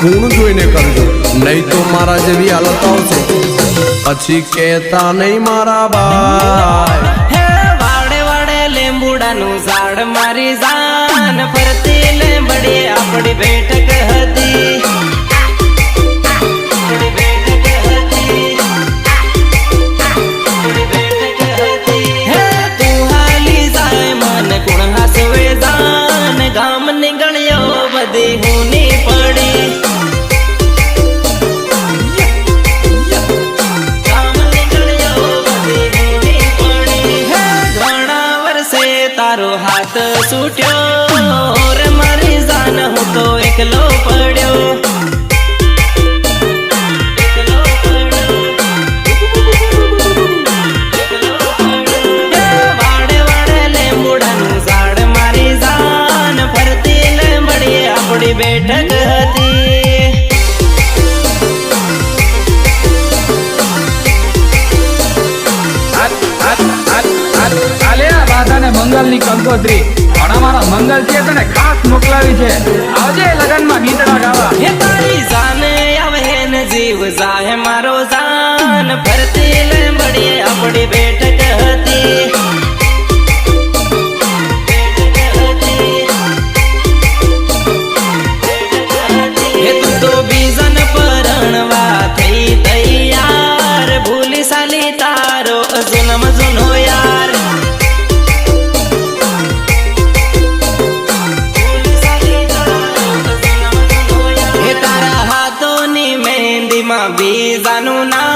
ગુણ જોઈને કરજો, નહીં તો મારા જેવી હાલત આવશે પછી કહેતા નહીં મારા ભાઈ. હે વાડે વાડે લીંબુડાનું ઝાડ મારી જાન ફરતી લીંબડી આપણી બેઠક હતી. ગામ નીકળ્યો બધી હુની પડી. ગામ નીકળ્યો બધી હુની પડી. ઘણા વર્ષે તારો હાથ છૂટ્યો રે મારી જાન હું તો એકલો પડ્યો. બેઠક હતી. મંગલ ની કંકોત્રી પણ અમારા મંગલ છે તને ખાસ મોકલાવી છે. આવજે લગન માં ગીતડા ગાવા. હે તારી જાને આવે ને જીવ જાહે મારો જાન ફરતી લીંબડી આપણી બેઠક હતી. બીજાનું ના